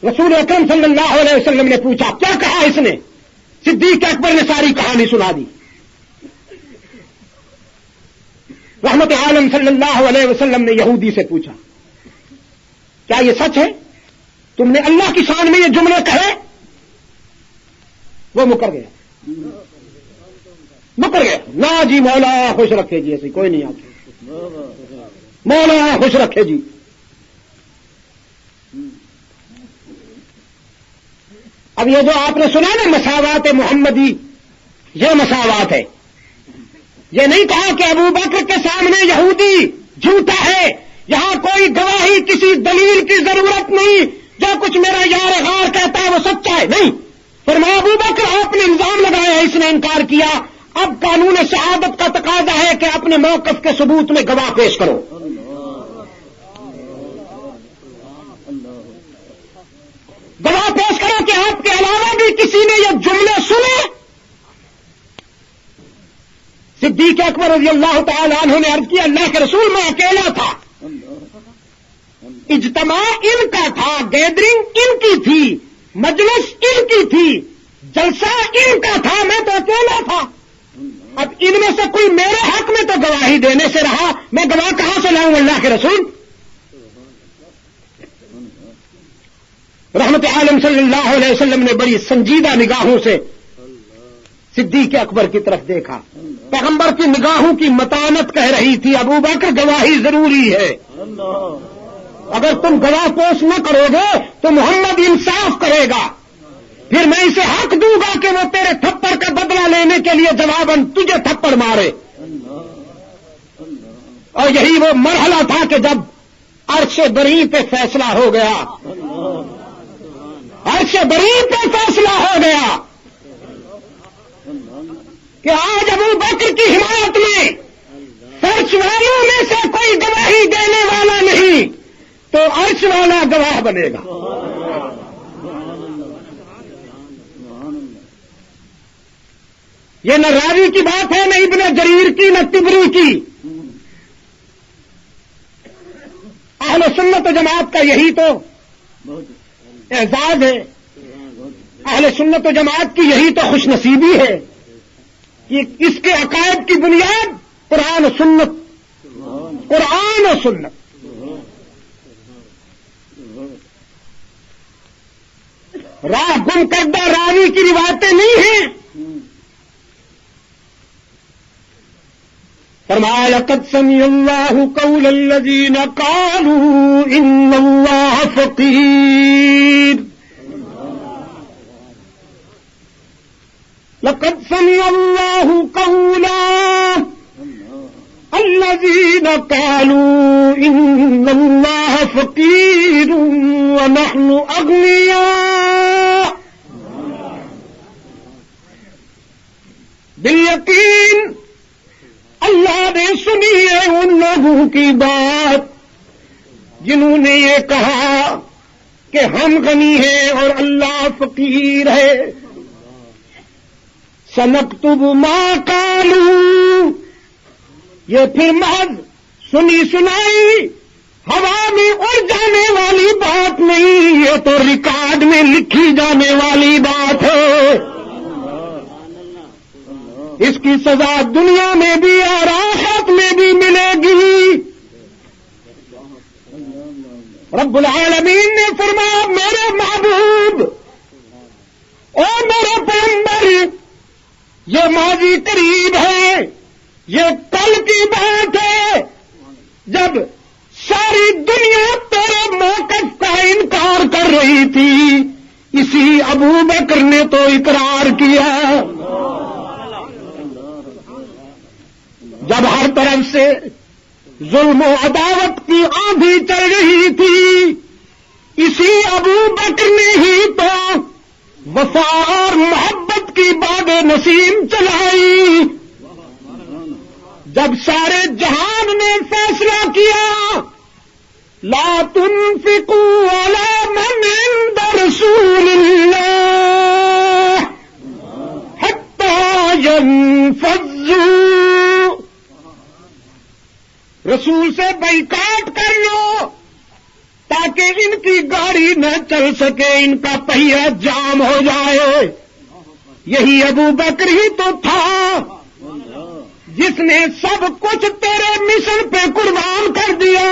رسول اکرم صلی اللہ علیہ وسلم نے پوچھا، کیا کہا اس نے؟ صدیق اکبر نے ساری کہانی سنا دی۔ رحمت عالم صلی اللہ علیہ وسلم نے یہودی سے پوچھا، کیا یہ سچ ہے؟ تم نے اللہ کی شان میں یہ جملے کہے؟ وہ مکر گیا، نا جی مولا خوش رکھے جی، ایسی کوئی نہیں آتی، مولا خوش رکھے جی۔ اب یہ جو آپ نے سنا نا مساوات محمدی، یہ مساوات ہے۔ یہ نہیں کہا کہ ابو بکر کے سامنے یہودی جھوٹا ہے، یہاں کوئی گواہی کسی دلیل کی ضرورت نہیں، جو کچھ میرا یار غار کہتا ہے وہ سچا ہے، نہیں۔ فرمایا ابو بکر آپ نے الزام لگایا، اس نے انکار کیا، اب قانون شہادت کا تقاضا ہے کہ اپنے موقف کے ثبوت میں گواہ پیش کرو۔ گواہ پیش کرو کہ آپ کے علاوہ بھی کسی نے یہ جملے سنے۔ صدیق اکبر رضی اللہ تعالی عنہ نے عرض کیا، اللہ کے رسول میں اکیلا تھا، اجتماع ان کا تھا، گیدرنگ ان کی تھی، مجلس ان کی تھی، جلسہ ان کا تھا، میں تو اکیلا تھا۔ اب ان میں سے کوئی میرے حق میں تو گواہی دینے سے رہا، میں گواہ کہاں سے لاؤں اللہ کے رسول؟ رحمت عالم صلی اللہ علیہ وسلم نے بڑی سنجیدہ نگاہوں سے صدیق اکبر کی طرف دیکھا۔ پیغمبر کی نگاہوں کی متانت کہہ رہی تھی، ابو بکر گواہی ضروری ہے، اگر تم گواہ پیش نہ کرو گے تو محمد انصاف کرے گا، پھر میں اسے حق دوں گا کہ وہ تیرے تھپڑ کا بدلہ لینے کے لیے جواباً تجھے تھپڑ مارے۔ اور یہی وہ مرحلہ تھا کہ جب عرش بری پہ فیصلہ ہو گیا، عرش بری پہ فیصلہ ہو گیا کہ آج ابو بکر کی حمایت میں فرش والوں میں سے کوئی گواہی دینے والا نہیں تو عرش والا گواہ بنے گا۔ یہ نہ راوی کی بات ہے، نہ ابن جریر کی، نہ طبری کی۔ اہل سنت و جماعت کا یہی تو اعزاز ہے، اہل سنت و جماعت کی یہی تو خوش نصیبی ہے کہ اس کے عقائد کی بنیاد قرآن و سنت، قرآن و سنت۔ راہ گم کردہ راوی کی روایتیں نہیں ہیں۔ فرمایا لقد سمع اللہ قول الذین قالوا ان اللہ فقیر، لقد سمع اللہ قول الذین قالوا ان اللہ فقیر ونحن اغنیاء، بالیقین اللہ نے سنی ہے ان لوگوں کی بات جنہوں نے یہ کہا کہ ہم غنی ہیں اور اللہ فقیر ہے۔ سنکتب ما قالوا، یہ پھر محض سنی سنائی ہوا میں اڑ جانے والی بات نہیں، یہ تو ریکارڈ میں لکھی جانے والی بات ہے۔ اس کی سزا دنیا میں بھی اور آخرت میں بھی ملے گی۔ رب العالمین نے فرمایا میرے محبوب اور میرے پیغمبر، یہ ماضی قریب ہے، یہ کل کی بات ہے جب ساری دنیا تیرے موقف کا انکار کر رہی تھی، اسی ابو بکر نے تو اقرار کیا۔ جب ہر طرف سے ظلم و عداوت کی آندھی چل رہی تھی، اسی ابو بکر نے ہی تو وفا اور محبت کی باد نسیم چلائی۔ جب سارے جہان نے فیصلہ کیا لا تنفقوا علی من عند رسول اللہ حتی ينفضوا، رسول سے بائیکاٹ کر لو تاکہ ان کی گاڑی نہ چل سکے، ان کا پہیہ جام ہو جائے۔ یہی ابو بکر ہی تو تھا جس نے سب کچھ تیرے مشن پہ قربان کر دیا۔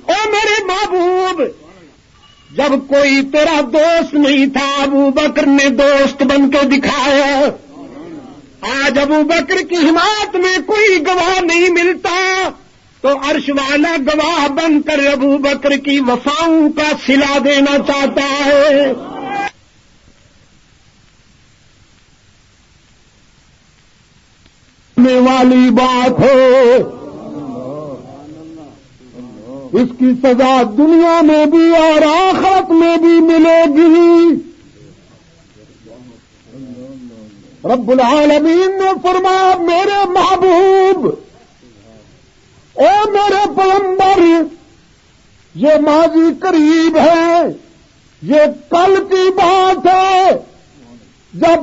او میرے محبوب، جب کوئی تیرا دوست نہیں تھا ابو بکر نے دوست بن کے دکھایا۔ آج ابو بکر کی حمایت میں کوئی گواہ نہیں ملتا تو عرش والا گواہ بن کر ابو بکر کی وفاؤں کا صلہ دینا چاہتا ہے۔ والی بات ہے، اس کی سزا دنیا میں بھی اور آخرت میں بھی ملے گی۔ رب العالمین نے فرمایا میرے محبوب اے میرے پیغمبر، یہ ماضی قریب ہے، یہ کل کی بات ہے جب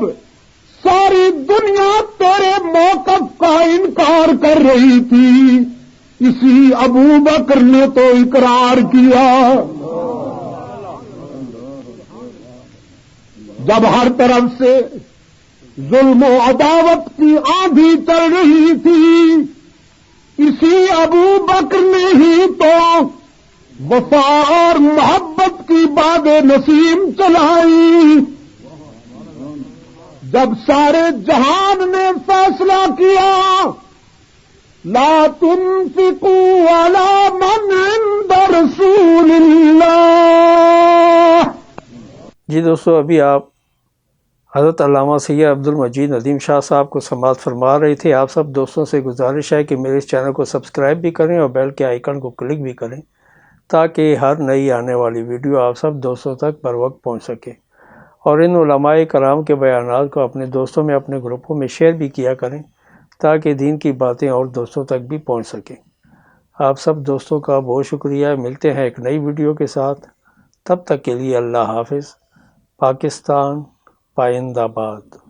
ساری دنیا تیرے موقف کا انکار کر رہی تھی، اسی ابو بکر نے تو اقرار کیا۔ جب ہر طرف سے ظلم و عداوت کی آندھی چل رہی تھی، اسی ابو بکر نے ہی تو وفا اور محبت کی باد نسیم چلائی۔ جب سارے جہان نے فیصلہ کیا لا تنفقوا علی من عند رسول اللہ۔ جی دوستو، ابھی آپ حضرت علامہ سید عبد المجید ندیم شاہ صاحب کو سماعت فرما رہے تھے۔ آپ سب دوستوں سے گزارش ہے کہ میرے اس چینل کو سبسکرائب بھی کریں اور بیل کے آئیکن کو کلک بھی کریں تاکہ ہر نئی آنے والی ویڈیو آپ سب دوستوں تک پر وقت پہنچ سکے، اور ان علماء کرام کے بیانات کو اپنے دوستوں میں اپنے گروپوں میں شیئر بھی کیا کریں تاکہ دین کی باتیں اور دوستوں تک بھی پہنچ سکیں۔ آپ سب دوستوں کا بہت شکریہ۔ ملتے ہیں ایک نئی ویڈیو کے ساتھ، تب تک کے لیے اللہ حافظ۔ پاکستان پائندہ باد۔